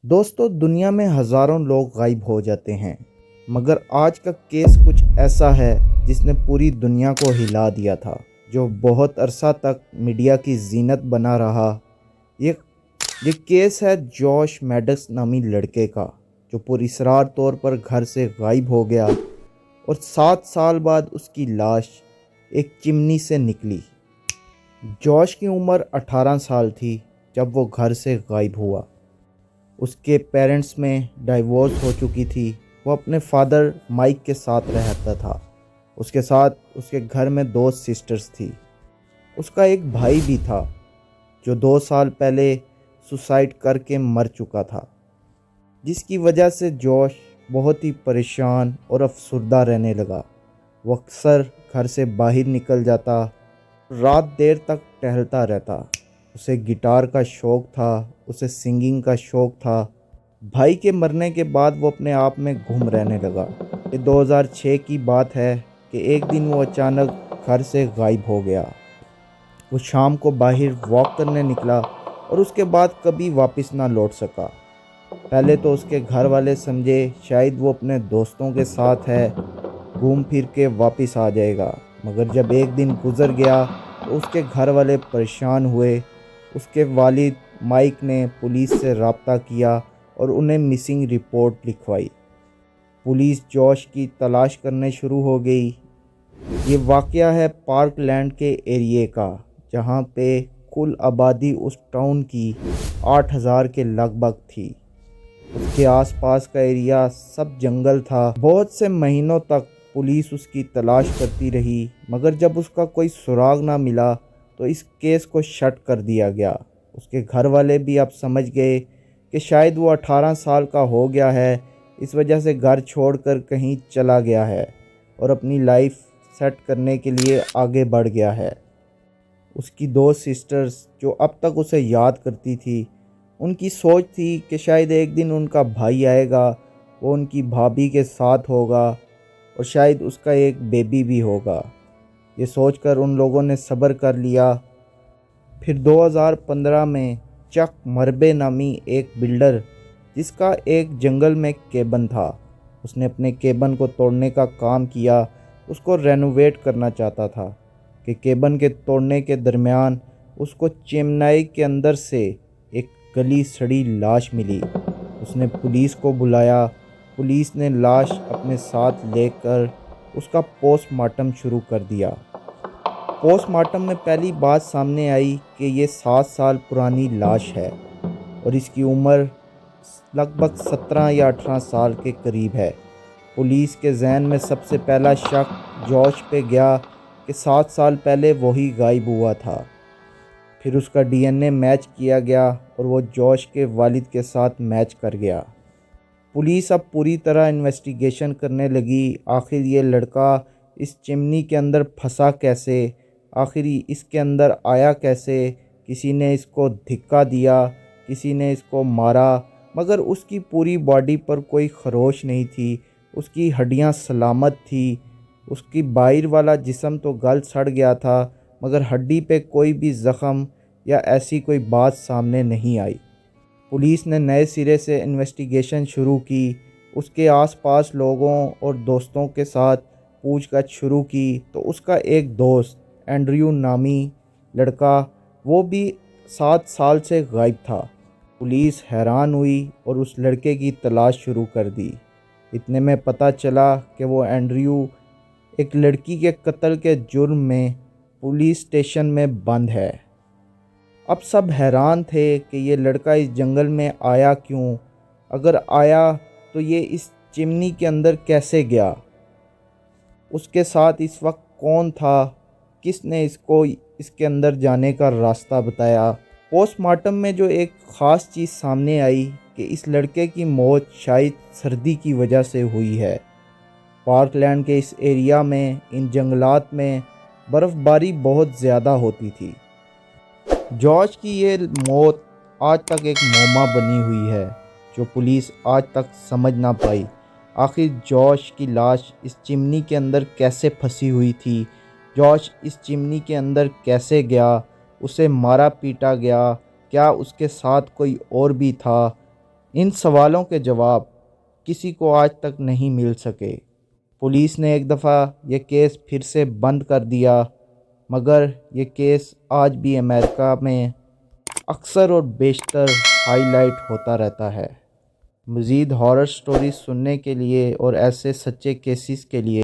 دوستو، دنیا میں ہزاروں لوگ غائب ہو جاتے ہیں، مگر آج کا کیس کچھ ایسا ہے جس نے پوری دنیا کو ہلا دیا تھا، جو بہت عرصہ تک میڈیا کی زینت بنا رہا۔ یہ کیس ہے جوش میڈکس نامی لڑکے کا، جو پراسرار طور پر گھر سے غائب ہو گیا اور 7 سال بعد اس کی لاش ایک چمنی سے نکلی۔ جوش کی عمر 18 سال تھی جب وہ گھر سے غائب ہوا۔ اس کے پیرنٹس میں ڈائیورس ہو چکی تھی۔ وہ اپنے فادر مائک کے ساتھ رہتا تھا۔ اس کے ساتھ اس کے گھر میں 2 سسٹرز تھی۔ اس کا ایک بھائی بھی تھا جو 2 سال پہلے سوسائڈ کر کے مر چکا تھا، جس کی وجہ سے جوش بہت ہی پریشان اور افسردہ رہنے لگا۔ وہ اکثر گھر سے باہر نکل جاتا، رات دیر تک ٹہلتا رہتا۔ اسے گٹار کا شوق تھا، اسے سنگنگ کا شوق تھا۔ بھائی کے مرنے کے بعد وہ اپنے آپ میں گم رہنے لگا۔ یہ 2006 کی بات ہے کہ ایک دن وہ اچانک گھر سے غائب ہو گیا۔ وہ شام کو باہر واک کرنے نکلا اور اس کے بعد کبھی واپس نہ لوٹ سکا۔ پہلے تو اس کے گھر والے سمجھے شاید وہ اپنے دوستوں کے ساتھ ہے، گھوم پھر کے واپس آ جائے گا، مگر جب ایک دن گزر گیا تو اس کے گھر والے پریشان ہوئے۔ اس کے والد مائک نے پولیس سے رابطہ کیا اور انہیں مسنگ رپورٹ لکھوائی۔ پولیس جوش کی تلاش کرنے شروع ہو گئی۔ یہ واقعہ ہے پارک لینڈ کے ایریے کا، جہاں پہ کل آبادی اس ٹاؤن کی 8000 کے لگ بھگ تھی۔ اس کے آس پاس کا ایریا سب جنگل تھا۔ بہت سے مہینوں تک پولیس اس کی تلاش کرتی رہی، مگر جب اس کا کوئی سراغ نہ ملا تو اس کیس کو شٹ کر دیا گیا۔ اس کے گھر والے بھی اب سمجھ گئے کہ شاید وہ 18 سال کا ہو گیا ہے، اس وجہ سے گھر چھوڑ کر کہیں چلا گیا ہے اور اپنی لائف سیٹ کرنے کے لیے آگے بڑھ گیا ہے۔ اس کی 2 سسٹرز جو اب تک اسے یاد کرتی تھی، ان کی سوچ تھی کہ شاید ایک دن ان کا بھائی آئے گا، وہ ان کی بھابھی کے ساتھ ہوگا اور شاید اس کا ایک بیبی بھی ہوگا۔ یہ سوچ کر ان لوگوں نے صبر کر لیا۔ پھر 2015 میں چک مربے نامی ایک بلڈر، جس کا ایک جنگل میں کیبن تھا، اس نے اپنے کیبن کو توڑنے کا کام کیا۔ اس کو رینوویٹ کرنا چاہتا تھا کہ کیبن کے توڑنے کے درمیان اس کو چمنائی کے اندر سے ایک گلی سڑی لاش ملی۔ اس نے پولیس کو بلایا۔ پولیس نے لاش اپنے ساتھ لے کر اس کا پوسٹ مارٹم شروع کر دیا۔ پوسٹ مارٹم میں پہلی بات سامنے آئی کہ یہ 7 سال پرانی لاش ہے اور اس کی عمر لگ بھگ 17 یا 18 سال کے قریب ہے۔ پولیس کے ذہن میں سب سے پہلا شک جوش پہ گیا کہ 7 سال پہلے وہی غائب ہوا تھا۔ پھر اس کا ڈی این اے میچ کیا گیا اور وہ جوش کے والد کے ساتھ میچ کر گیا۔ پولیس اب پوری طرح انویسٹیگیشن کرنے لگی۔ آخر یہ لڑکا اس چمنی کے اندر پھنسا کیسے؟ آخر اس کے اندر آیا کیسے؟ کسی نے اس کو دھکا دیا، کسی نے اس کو مارا، مگر اس کی پوری باڈی پر کوئی خروش نہیں تھی۔ اس کی ہڈیاں سلامت تھی۔ اس کی باہر والا جسم تو گل سڑ گیا تھا، مگر ہڈی پہ کوئی بھی زخم یا ایسی کوئی بات سامنے نہیں آئی۔ پولیس نے نئے سرے سے انویسٹیگیشن شروع کی۔ اس کے آس پاس لوگوں اور دوستوں کے ساتھ پوچھ گچھ شروع کی تو اس کا ایک دوست اینڈریو نامی لڑکا، وہ بھی 7 سال سے غائب تھا۔ پولیس حیران ہوئی اور اس لڑکے کی تلاش شروع کر دی۔ اتنے میں پتہ چلا کہ وہ اینڈریو ایک لڑکی کے قتل کے جرم میں پولیس اسٹیشن میں بند ہے۔ اب سب حیران تھے کہ یہ لڑکا اس جنگل میں آیا کیوں؟ اگر آیا تو یہ اس چمنی کے اندر کیسے گیا؟ اس کے ساتھ اس وقت کون تھا؟ کس نے اس کو اس کے اندر جانے کا راستہ بتایا؟ پوسٹ مارٹم میں جو ایک خاص چیز سامنے آئی کہ اس لڑکے کی موت شاید سردی کی وجہ سے ہوئی ہے۔ پارک لینڈ کے اس ایریا میں، ان جنگلات میں برف باری بہت زیادہ ہوتی تھی۔ جوش کی یہ موت آج تک ایک معمہ بنی ہوئی ہے، جو پولیس آج تک سمجھ نہ پائی۔ آخر جوش کی لاش اس چمنی کے اندر کیسے پھنسی ہوئی تھی؟ جوش اس چمنی کے اندر کیسے گیا؟ اسے مارا پیٹا گیا؟ کیا اس کے ساتھ کوئی اور بھی تھا؟ ان سوالوں کے جواب کسی کو آج تک نہیں مل سکے۔ پولیس نے ایک دفعہ یہ کیس پھر سے بند کر دیا، مگر یہ کیس آج بھی امریکہ میں اکثر اور بیشتر ہائی لائٹ ہوتا رہتا ہے۔ مزید ہارر سٹوریز سننے کے لیے اور ایسے سچے کیسز کے لیے